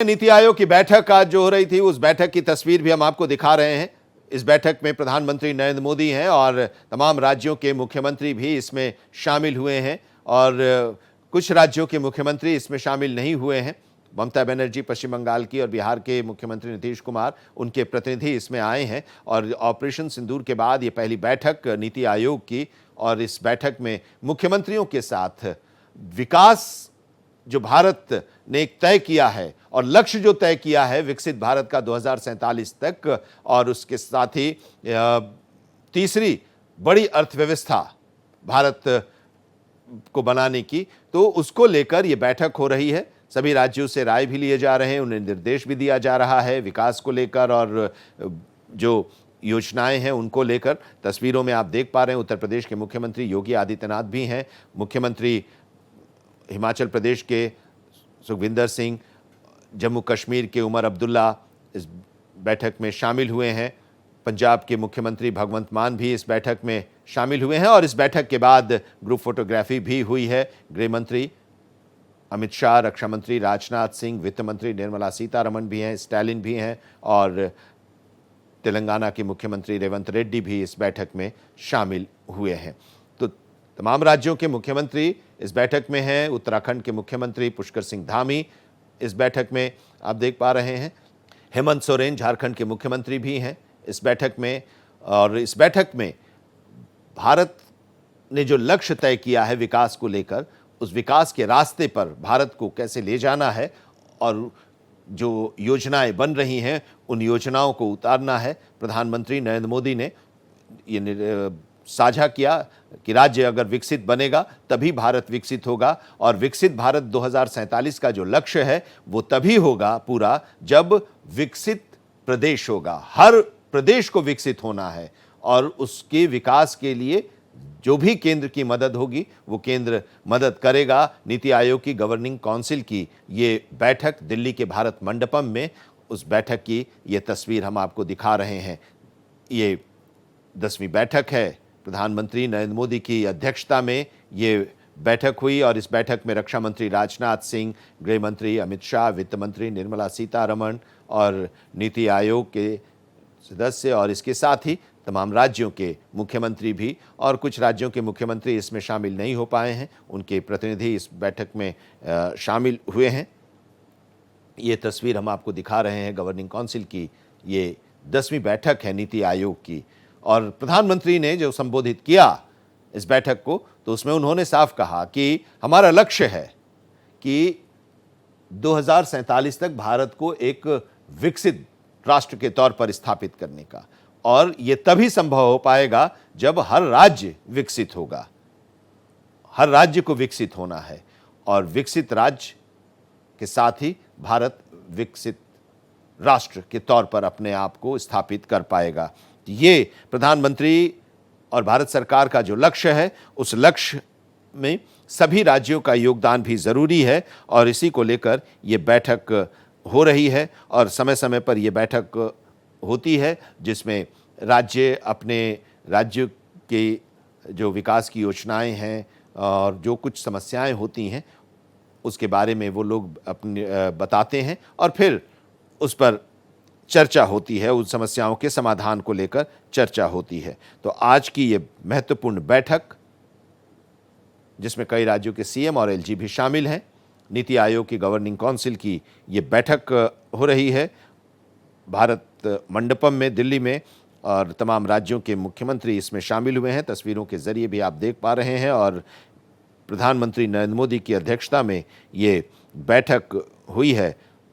नीति आयोग की बैठक आज जो हो रही थी, उस बैठक की तस्वीर भी हम आपको दिखा रहे हैं। इस बैठक में प्रधानमंत्री नरेंद्र मोदी हैं और तमाम राज्यों के मुख्यमंत्री भी इसमें शामिल हुए हैं और कुछ राज्यों के मुख्यमंत्री इसमें शामिल नहीं हुए हैं। ममता बनर्जी पश्चिम बंगाल की और बिहार के मुख्यमंत्री नीतीश कुमार, उनके प्रतिनिधि इसमें आए हैं और ऑपरेशन सिंदूर के बाद ये पहली बैठक नीति आयोग की, और इस बैठक में मुख्यमंत्रियों के साथ विकास जो भारत ने एक तय किया है और लक्ष्य जो तय किया है विकसित भारत का 2047 तक, और उसके साथ ही तीसरी बड़ी अर्थव्यवस्था भारत को बनाने की, तो उसको लेकर ये बैठक हो रही है। सभी राज्यों से राय भी लिए जा रहे हैं, उन्हें निर्देश भी दिया जा रहा है विकास को लेकर और जो योजनाएं हैं उनको लेकर। तस्वीरों में आप देख पा रहे हैं उत्तर प्रदेश के मुख्यमंत्री योगी आदित्यनाथ भी हैं, मुख्यमंत्री हिमाचल प्रदेश के सुखविंदर सिंह, जम्मू कश्मीर के उमर अब्दुल्ला इस बैठक में शामिल हुए हैं, पंजाब के मुख्यमंत्री भगवंत मान भी इस बैठक में शामिल हुए हैं और इस बैठक के बाद ग्रुप फोटोग्राफी भी हुई है। गृह मंत्री अमित शाह, रक्षा मंत्री राजनाथ सिंह, वित्त मंत्री निर्मला सीतारमण भी हैं, स्टालिन भी हैं और तेलंगाना के मुख्यमंत्री रेवंत रेड्डी भी इस बैठक में शामिल हुए हैं। तो तमाम राज्यों के मुख्यमंत्री इस बैठक में हैं। उत्तराखंड के मुख्यमंत्री पुष्कर सिंह धामी इस बैठक में आप देख पा रहे हैं। हेमंत सोरेन झारखंड के मुख्यमंत्री भी हैं इस बैठक में, और इस बैठक में भारत ने जो लक्ष्य तय किया है विकास को लेकर, उस विकास के रास्ते पर भारत को कैसे ले जाना है और जो योजनाएं बन रही हैं उन योजनाओं को उतारना है। प्रधानमंत्री नरेंद्र मोदी ने ये साझा किया कि राज्य अगर विकसित बनेगा तभी भारत विकसित होगा, और विकसित भारत 2047 का जो लक्ष्य है वो तभी होगा पूरा जब विकसित प्रदेश होगा। हर प्रदेश को विकसित होना है और उसके विकास के लिए जो भी केंद्र की मदद होगी वो केंद्र मदद करेगा। नीति आयोग की गवर्निंग काउंसिल की ये बैठक दिल्ली के भारत मंडपम में, उस बैठक की ये तस्वीर हम आपको दिखा रहे हैं। ये 10वीं बैठक है, प्रधानमंत्री नरेंद्र मोदी की अध्यक्षता में ये बैठक हुई और इस बैठक में रक्षा मंत्री राजनाथ सिंह, गृह मंत्री अमित शाह, वित्त मंत्री निर्मला सीतारमण और नीति आयोग के सदस्य और इसके साथ ही तमाम राज्यों के मुख्यमंत्री भी, और कुछ राज्यों के मुख्यमंत्री इसमें शामिल नहीं हो पाए हैं, उनके प्रतिनिधि इस बैठक में शामिल हुए हैं। ये तस्वीर हम आपको दिखा रहे हैं गवर्निंग काउंसिल की, ये 10वीं बैठक है नीति आयोग की। और प्रधानमंत्री ने जो संबोधित किया इस बैठक को, तो उसमें उन्होंने साफ कहा कि हमारा लक्ष्य है कि 2047 तक भारत को एक विकसित राष्ट्र के तौर पर स्थापित करने का, और यह तभी संभव हो पाएगा जब हर राज्य विकसित होगा। हर राज्य को विकसित होना है और विकसित राज्य के साथ ही भारत विकसित राष्ट्र के तौर पर अपने आप को स्थापित कर पाएगा। ये प्रधानमंत्री और भारत सरकार का जो लक्ष्य है, उस लक्ष्य में सभी राज्यों का योगदान भी ज़रूरी है और इसी को लेकर ये बैठक हो रही है और समय समय पर ये बैठक होती है जिसमें राज्य अपने राज्य के जो विकास की योजनाएं हैं और जो कुछ समस्याएं होती हैं उसके बारे में वो लोग अपने बताते हैं और फिर उस पर चर्चा होती है, उन समस्याओं के समाधान को लेकर चर्चा होती है। तो आज की ये महत्वपूर्ण बैठक जिसमें कई राज्यों के सीएम और एलजी भी शामिल हैं, नीति आयोग की गवर्निंग काउंसिल की ये बैठक हो रही है भारत मंडपम में दिल्ली में, और तमाम राज्यों के मुख्यमंत्री इसमें शामिल हुए हैं। तस्वीरों के जरिए भी आप देख पा रहे हैं और प्रधानमंत्री नरेंद्र मोदी की अध्यक्षता में ये बैठक हुई है